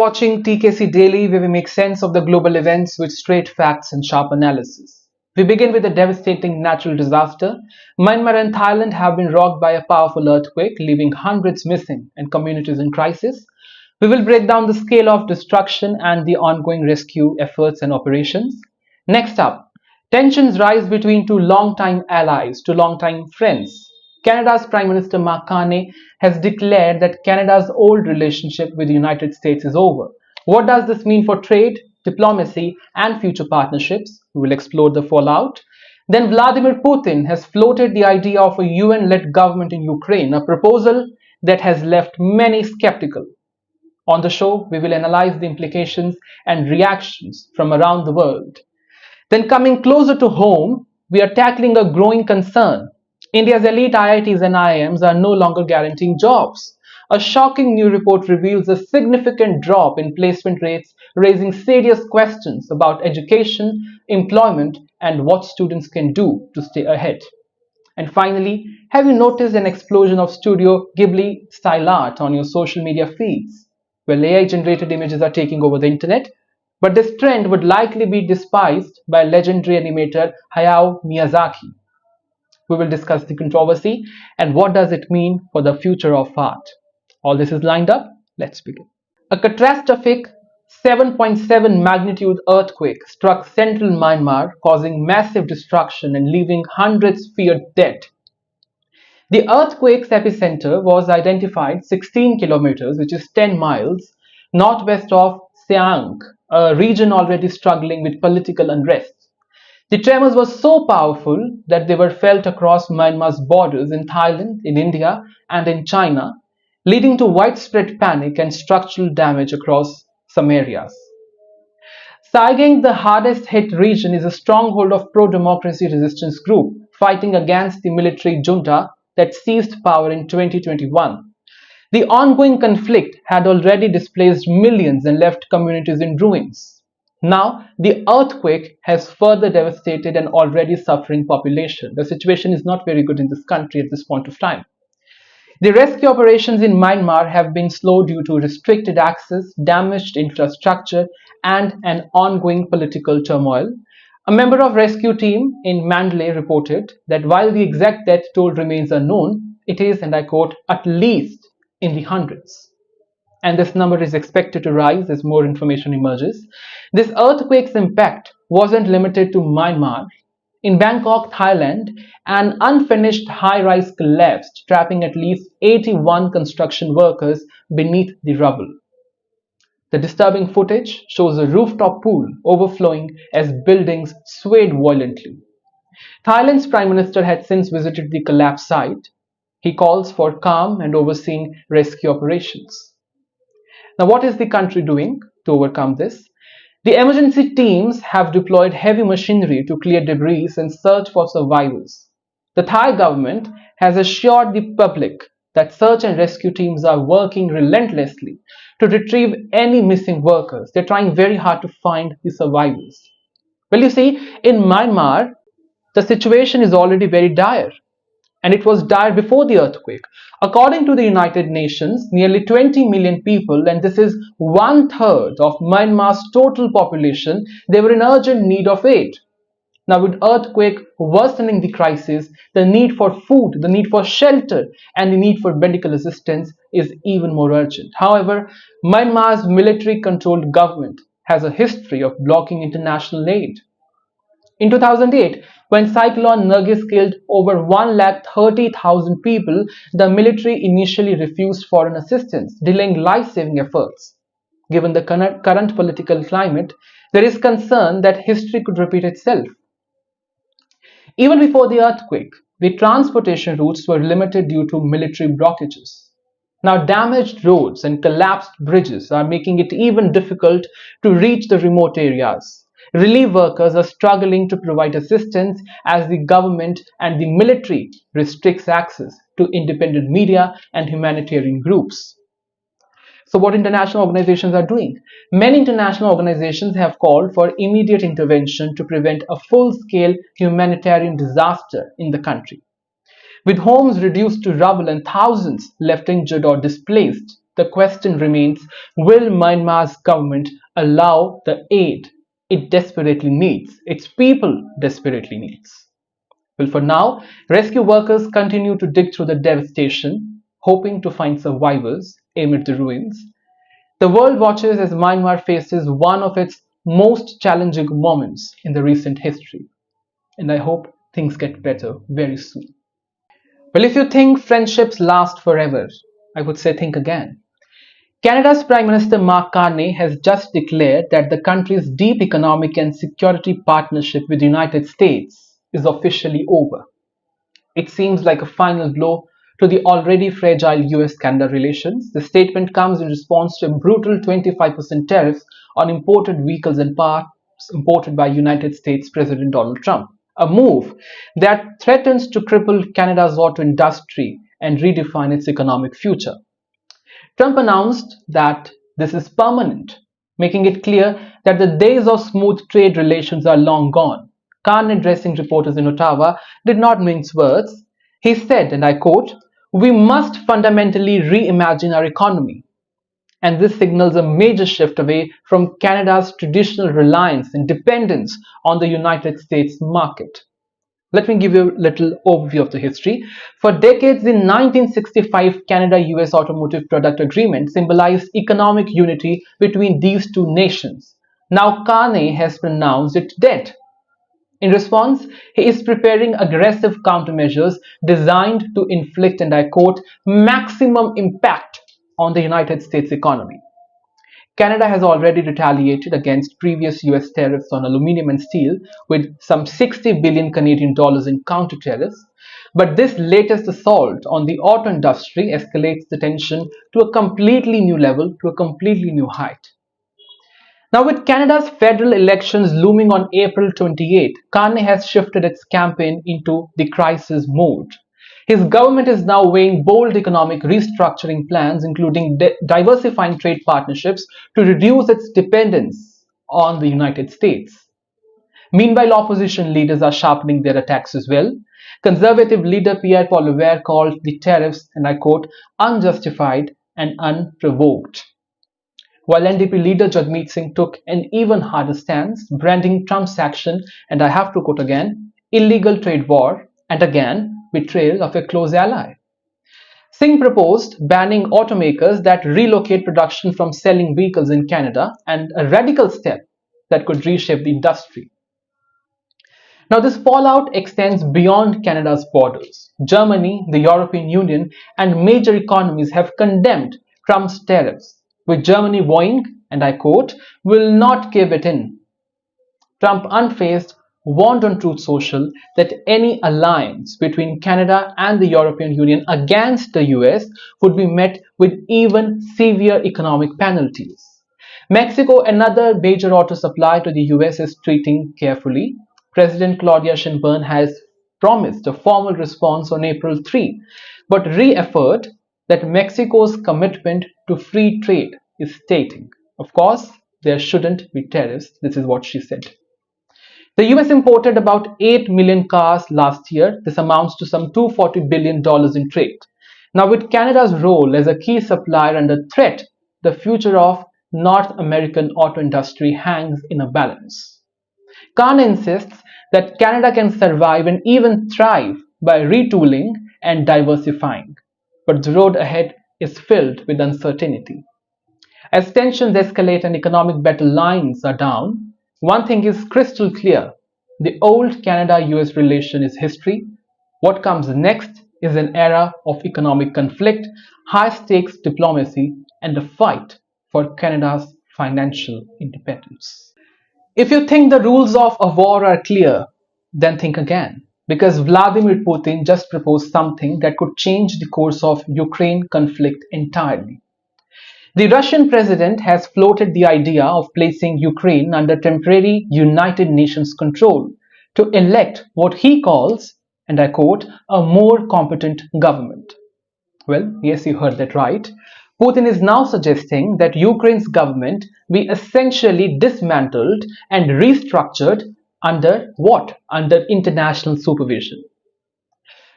Watching TKC Daily, where we make sense of the global events with straight facts and sharp analysis. We begin with a devastating natural disaster. Myanmar and Thailand have been rocked by a powerful earthquake, leaving hundreds missing and communities in crisis. We will break down the scale of destruction and the ongoing rescue efforts and operations. Next up, tensions rise between two long-time allies, two long-time friends. Canada's Prime Minister Mark Carney has declared that Canada's old relationship with the United States is over. What does this mean for trade, diplomacy, and future partnerships? We will explore the fallout. Then Vladimir Putin has floated the idea of a UN-led government in Ukraine, a proposal that has left many skeptical. On the show, we will analyze the implications and reactions from around the world. Then coming closer to home, we are tackling a growing concern. India's elite IITs and IIMs are no longer guaranteeing jobs. A shocking new report reveals a significant drop in placement rates, raising serious questions about education, employment, and what students can do to stay ahead. And finally, have you noticed an explosion of Studio Ghibli style art on your social media feeds? Well, AI-generated images are taking over the internet, but this trend would likely be despised by legendary animator Hayao Miyazaki. We will discuss the controversy and what does it mean for the future of art. All this is lined up. Let's begin. A catastrophic 7.7 magnitude earthquake struck central Myanmar, causing massive destruction and leaving hundreds feared dead. The earthquake's epicenter was identified 16 kilometers, which is 10 miles, northwest of Siang, a region already struggling with political unrest. The tremors were so powerful that they were felt across Myanmar's borders in Thailand, in India, and in China, leading to widespread panic and structural damage across some areas. Saigon, the hardest hit region, is a stronghold of pro-democracy resistance group fighting against the military junta that seized power in 2021. The ongoing conflict had already displaced millions and left communities in ruins. Now, the earthquake has further devastated an already suffering population. The situation is not very good in this country at this point of time. The rescue operations in Myanmar have been slow due to restricted access, damaged infrastructure, and an ongoing political turmoil. A member of rescue team in Mandalay reported that while the exact death toll remains unknown, it is, and I quote, at least in the hundreds. And this number is expected to rise as more information emerges. This earthquake's impact wasn't limited to Myanmar. In Bangkok, Thailand, an unfinished high-rise collapsed, trapping at least 81 construction workers beneath the rubble. The disturbing footage shows a rooftop pool overflowing as buildings swayed violently. Thailand's Prime Minister had since visited the collapse site. He calls for calm and overseeing rescue operations. Now, what is the country doing to overcome this? The emergency teams have deployed heavy machinery to clear debris and search for survivors. The Thai government has assured the public that search and rescue teams are working relentlessly to retrieve any missing workers. They're trying very hard to find the survivors. Well, you see, in Myanmar, the situation is already very dire. And it was dire before the earthquake. According to the United Nations, nearly 20 million people, and this is 1/3 of Myanmar's total population, they were in urgent need of aid. Now, with earthquake worsening the crisis, the need for food, the need for shelter, and the need for medical assistance is even more urgent. However, Myanmar's military-controlled government has a history of blocking international aid. In 2008, when Cyclone Nargis killed over 130,000 people, the military initially refused foreign assistance, delaying life-saving efforts. Given the current political climate, there is concern that history could repeat itself. Even before the earthquake, the transportation routes were limited due to military blockages. Now, damaged roads and collapsed bridges are making it even difficult to reach the remote areas. Relief workers are struggling to provide assistance as the government and the military restricts access to independent media and humanitarian groups. So what international organizations are doing? Many international organizations have called for immediate intervention to prevent a full-scale humanitarian disaster in the country. With homes reduced to rubble and thousands left injured or displaced, The question remains, will Myanmar's government allow the aid it desperately needs, its people desperately needs? Well, for now, rescue workers continue to dig through the devastation, hoping to find survivors amid the ruins. The world watches as Myanmar faces one of its most challenging moments in the recent history, and I hope things get better very soon. Well, if you think friendships last forever, I would say think again. Canada's Prime Minister Mark Carney has just declared that the country's deep economic and security partnership with the United States is officially over. It seems like a final blow to the already fragile US-Canada relations. The statement comes in response to a brutal 25% tariff on imported vehicles and parts imported by United States President Donald Trump, a move that threatens to cripple Canada's auto industry and redefine its economic future. Trump announced that this is permanent, making it clear that the days of smooth trade relations are long gone. Khan, addressing reporters in Ottawa, did not mince words. He said, and I quote, "We must fundamentally reimagine our economy." And this signals a major shift away from Canada's traditional reliance and dependence on the United States market. Let me give you a little overview of the history. For decades in 1965, Canada-US Automotive Product Agreement symbolized economic unity between these two nations. Now Carney has pronounced it dead. In response, he is preparing aggressive countermeasures designed to inflict, and I quote, "maximum impact on the United States economy." Canada has already retaliated against previous US tariffs on aluminum and steel with some 60 billion Canadian dollars in counter tariffs, but this latest assault on the auto industry escalates the tension to a completely new level, to a completely new height. Now, with Canada's federal elections looming on April 28, Carney has shifted its campaign into the crisis mode. His government is now weighing bold economic restructuring plans, including diversifying trade partnerships to reduce its dependence on the United States. Meanwhile, opposition leaders are sharpening their attacks as well. Conservative leader Pierre Poilievre called the tariffs, and I quote, "unjustified and unprovoked." While NDP leader Jagmeet Singh took an even harder stance, branding Trump's action, and I have to quote again, "illegal trade war," and again, "betrayal of a close ally." Singh proposed banning automakers that relocate production from selling vehicles in Canada, and a radical step that could reshape the industry. Now, this fallout extends beyond Canada's borders. Germany, the European Union, and major economies have condemned Trump's tariffs, with Germany vowing, and I quote, "will not give it in." Trump, unfazed, warned on Truth Social that any alliance between Canada and the European Union against the US would be met with even severe economic penalties. Mexico, another major auto supplier to the US, is treating carefully. President Claudia Sheinbaum has promised a formal response on April 3, but reassured that Mexico's commitment to free trade is stating, of course, there shouldn't be tariffs. This is what she said. The US imported about 8 million cars last year. This amounts to some $240 billion in trade. Now, with Canada's role as a key supplier under threat, the future of North American auto industry hangs in a balance. Khan insists that Canada can survive and even thrive by retooling and diversifying, but the road ahead is filled with uncertainty. As tensions escalate and economic battle lines are down, one thing is crystal clear: the old Canada-US relation is history. What comes next is an era of economic conflict, high-stakes diplomacy, and a fight for Canada's financial independence. If you think the rules of a war are clear, then think again, because Vladimir Putin just proposed something that could change the course of Ukraine conflict entirely. The Russian president has floated the idea of placing Ukraine under temporary United Nations control to elect what he calls, and I quote, "a more competent government." Well, yes, you heard that right. Putin is now suggesting that Ukraine's government be essentially dismantled and restructured under what? Under international supervision.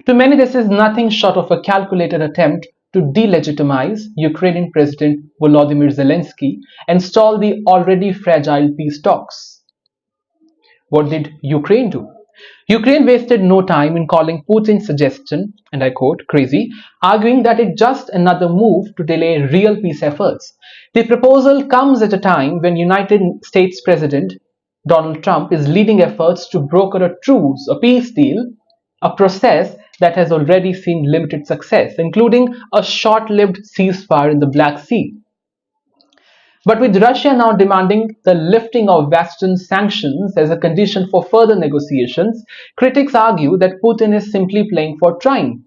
To many, this is nothing short of a calculated attempt to delegitimize Ukrainian President Volodymyr Zelensky and stall the already fragile peace talks. What did Ukraine do? Ukraine wasted no time in calling Putin's suggestion, and I quote, crazy, arguing that it's just another move to delay real peace efforts. The proposal comes at a time when United States President Donald Trump is leading efforts to broker a truce, a peace deal, a process that has already seen limited success, including a short-lived ceasefire in the Black Sea. But with Russia now demanding the lifting of Western sanctions as a condition for further negotiations, critics argue that Putin is simply playing for time.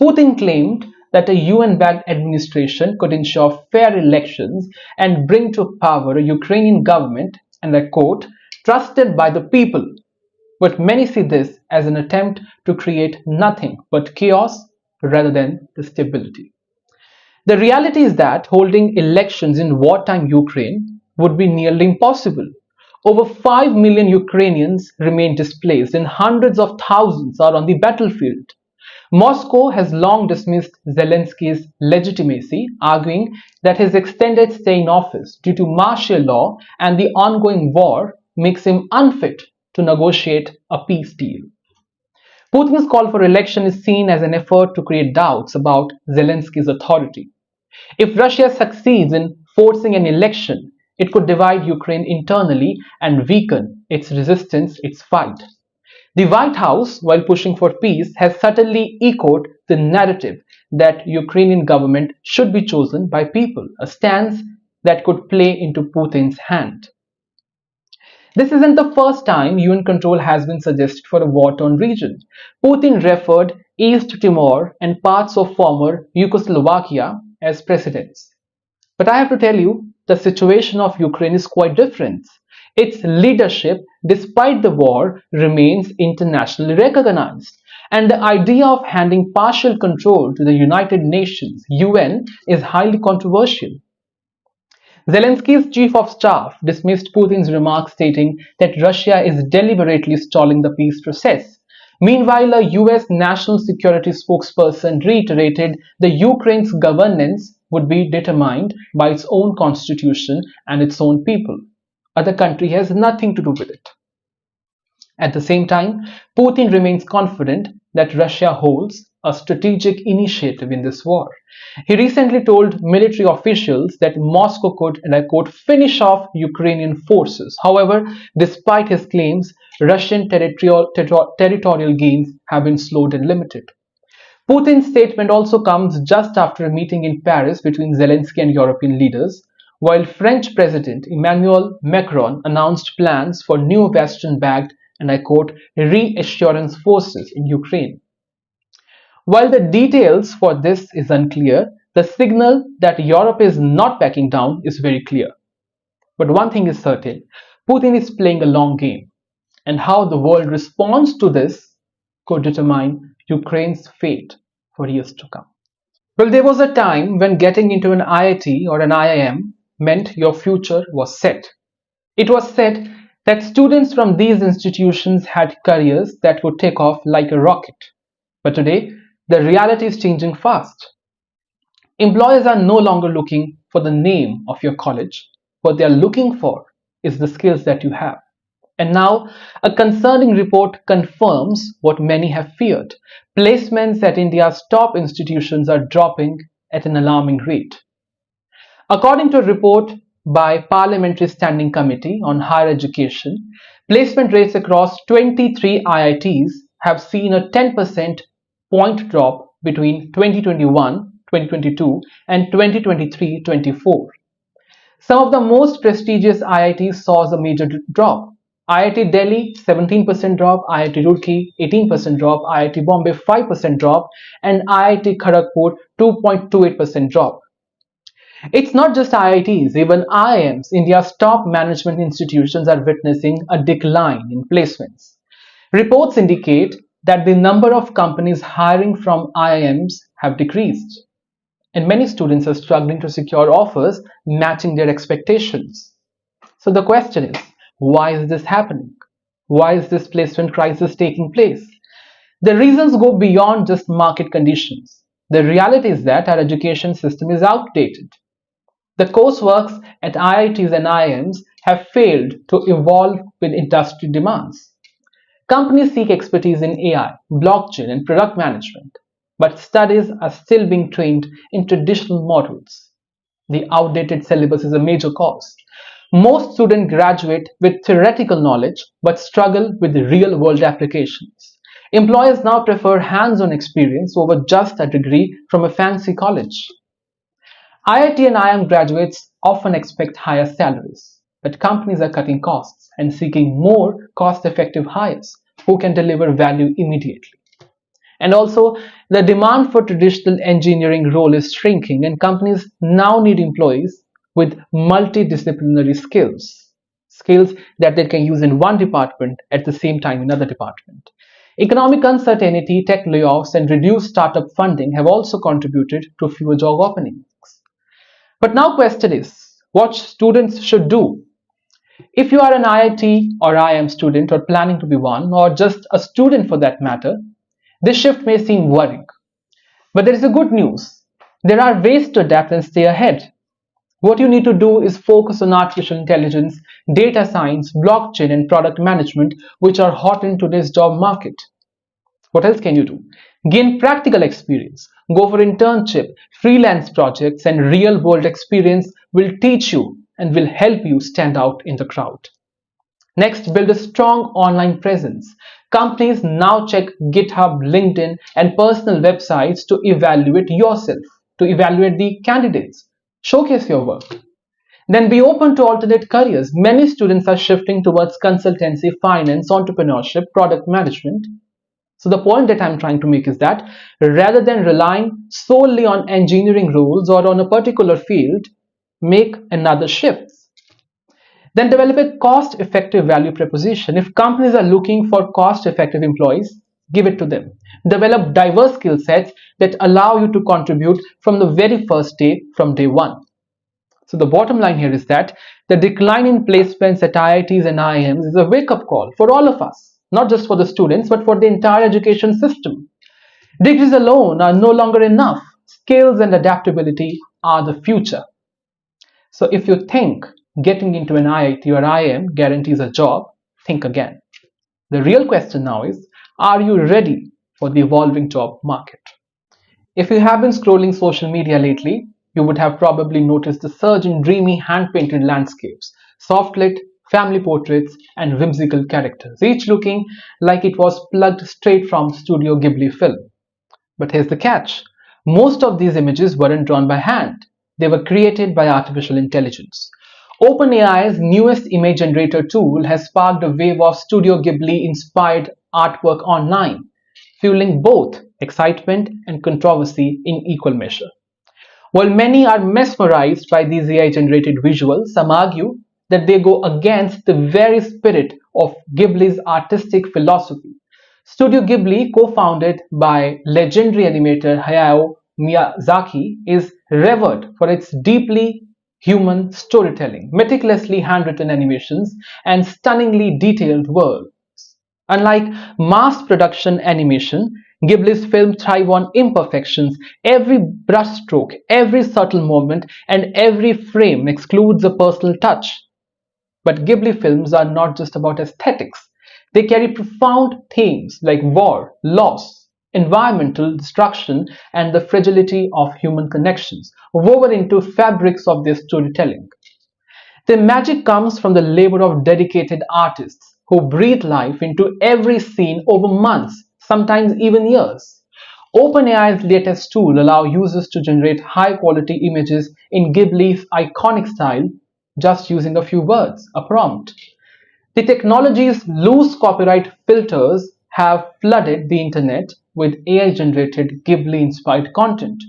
Putin claimed that a UN-backed administration could ensure fair elections and bring to power a Ukrainian government, and I quote, trusted by the people. But many see this as an attempt to create nothing but chaos rather than the stability. The reality is that holding elections in wartime Ukraine would be nearly impossible. Over 5 million Ukrainians remain displaced and hundreds of thousands are on the battlefield. Moscow has long dismissed Zelensky's legitimacy, arguing that his extended stay in office due to martial law and the ongoing war makes him unfit to negotiate a peace deal. Putin's call for election is seen as an effort to create doubts about Zelensky's authority. If Russia succeeds in forcing an election, it could divide Ukraine internally and weaken its resistance, its fight. The White House, while pushing for peace, has subtly echoed the narrative that Ukrainian government should be chosen by people, a stance that could play into Putin's hand. This isn't the first time UN control has been suggested for a war-torn region. Putin referred East Timor and parts of former Yugoslavia as precedents. But I have to tell you, the situation of Ukraine is quite different. Its leadership, despite the war, remains internationally recognized. And the idea of handing partial control to the United Nations, UN, is highly controversial. Zelensky's chief of staff dismissed Putin's remarks, stating that Russia is deliberately stalling the peace process. Meanwhile, a US national security spokesperson reiterated that Ukraine's governance would be determined by its own constitution and its own people. Other country has nothing to do with it. At the same time, Putin remains confident that Russia holds a strategic initiative in this war. He recently told military officials that Moscow could, and I quote, finish off Ukrainian forces. However, despite his claims, Russian territorial gains have been slowed and limited. Putin's statement also comes just after a meeting in Paris between Zelensky and European leaders, while French President Emmanuel Macron announced plans for new Western-backed, and I quote, reassurance forces in Ukraine. While the details for this is unclear, the signal that Europe is not backing down is very clear. But one thing is certain, Putin is playing a long game, and how the world responds to this could determine Ukraine's fate for years to come. Well, there was a time when getting into an IIT or an IIM meant your future was set. It was said that students from these institutions had careers that would take off like a rocket. But today, the reality is changing fast. Employers are no longer looking for the name of your college. What they are looking for is the skills that you have. And now, a concerning report confirms what many have feared. Placements at India's top institutions are dropping at an alarming rate. According to a report by Parliamentary Standing Committee on Higher Education, placement rates across 23 IITs have seen a 10% point drop between 2021-2022 and 2023-24. Some of the most prestigious IITs saw a major drop. IIT Delhi 17% drop, IIT Roorkee 18% drop, IIT Bombay 5% drop, and IIT Kharagpur 2.28% drop. It's not just IITs, even IIMs, India's top management institutions, are witnessing a decline in placements. Reports indicate that the number of companies hiring from IIMs have decreased, and many students are struggling to secure offers matching their expectations. So the question is, why is this happening? Why is this placement crisis taking place? The reasons go beyond just market conditions. The reality is that our education system is outdated. The courseworks at IITs and IIMs have failed to evolve with industry demands. Companies seek expertise in AI, blockchain, and product management, but studies are still being trained in traditional models. The outdated syllabus is a major cause. Most students graduate with theoretical knowledge but struggle with real world applications. Employers now prefer hands on experience over just a degree from a fancy college. IIT and IIM graduates often expect higher salaries, but companies are cutting costs and seeking more cost effective hires who can deliver value immediately. And also, the demand for traditional engineering role is shrinking, and companies now need employees with multidisciplinary skills that they can use in one department at the same time in another department. Economic uncertainty, tech layoffs, and reduced startup funding have also contributed to fewer job openings. But now question is, what students should do? If you are an IIT or IIM student or planning to be one, or just a student for that matter, this shift may seem worrying. But there is a good news. There are ways to adapt and stay ahead. What you need to do is focus on artificial intelligence, data science, blockchain, and product management, which are hot in today's job market. What else can you do? Gain practical experience. Go for internship, freelance projects, and real world experience will teach you and will help you stand out in the crowd. Next, build a strong online presence. Companies now check GitHub, LinkedIn, and personal websites to evaluate yourself, to evaluate the candidates. Showcase your work. Then be open to alternate careers. Many students are shifting towards consultancy, finance, entrepreneurship, product management. So the point that I'm trying to make is that rather than relying solely on engineering roles or on a particular field, make another shift. Then develop a cost-effective value proposition. If companies are looking for cost-effective employees, give it to them. Develop diverse skill sets that allow you to contribute from the very first day, from day one. So the bottom line here is that the decline in placements at IITs and IIMs is a wake-up call for all of us, not just for the students, but for the entire education system. Degrees alone are no longer enough. Skills and adaptability are the future. So if you think getting into an IIT or IIM guarantees a job, think again. The real question now is, are you ready for the evolving job market? If you have been scrolling social media lately, you would have probably noticed the surge in dreamy hand-painted landscapes, soft-lit family portraits, and whimsical characters, each looking like it was plugged straight from Studio Ghibli film. But here's the catch. Most of these images weren't drawn by hand. They were created by artificial intelligence. OpenAI's newest image generator tool has sparked a wave of Studio Ghibli-inspired artwork online, fueling both excitement and controversy in equal measure. While many are mesmerized by these AI-generated visuals, some argue that they go against the very spirit of Ghibli's artistic philosophy. Studio Ghibli, co-founded by legendary animator Hayao Miyazaki, is revered for its deeply human storytelling, meticulously handwritten animations, and stunningly detailed worlds. Unlike mass production animation, Ghibli's films thrive on imperfections. Every brushstroke, every subtle movement, and every frame excludes a personal touch. But Ghibli films are not just about aesthetics. They carry profound themes like war, loss, environmental destruction, and the fragility of human connections, woven into fabrics of their storytelling. The magic comes from the labor of dedicated artists who breathe life into every scene over months, sometimes even years. OpenAI's latest tool allows users to generate high-quality images in Ghibli's iconic style just using a few words, a prompt. The technology's loose copyright filters have flooded the internet with AI-generated Ghibli-inspired content,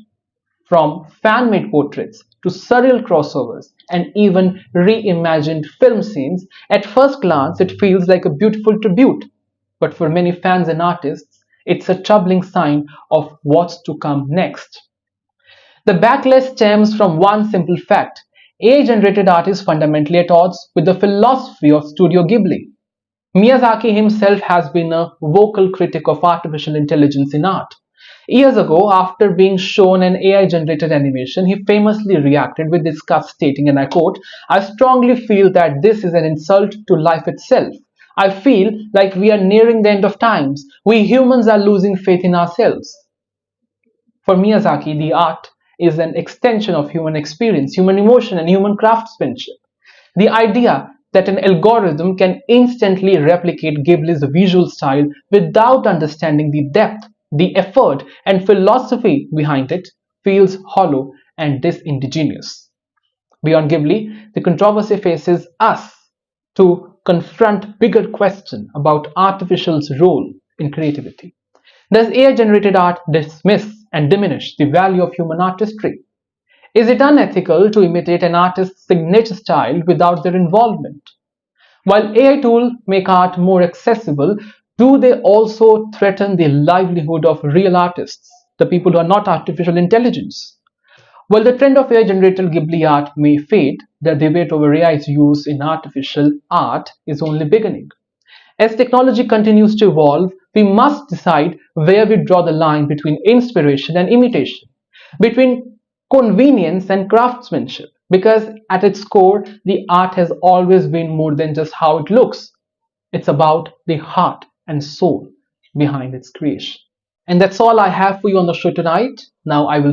from fan-made portraits to surreal crossovers and even reimagined film scenes. At first glance, it feels like a beautiful tribute, but for many fans and artists, it's a troubling sign of what's to come next. The backlash stems from one simple fact. AI-generated art is fundamentally at odds with the philosophy of Studio Ghibli. Miyazaki himself has been a vocal critic of artificial intelligence in art. Years ago, after being shown an AI generated animation, he famously reacted with disgust, stating, and I quote, "I strongly feel that this is an insult to life itself. I feel like we are nearing the end of times. We humans are losing faith in ourselves." For Miyazaki, the art is an extension of human experience, human emotion, and human craftsmanship. The idea that an algorithm can instantly replicate Ghibli's visual style without understanding the depth, the effort, and philosophy behind it feels hollow and disingenuous. Beyond Ghibli, the controversy faces us to confront bigger questions about artificial's role in creativity. Does AI generated art dismiss and diminish the value of human artistry? Is it unethical to imitate an artist's signature style without their involvement? While AI tools make art more accessible, do they also threaten the livelihood of real artists, the people who are not artificial intelligence? While the trend of AI generated Ghibli art may fade, the debate over AI's use in artificial art is only beginning. As technology continues to evolve, we must decide where we draw the line between inspiration and imitation, between convenience and craftsmanship, because at its core, the art has always been more than just how it looks. It's about the heart and soul behind its creation. And that's all I have for you on the show tonight. Now I will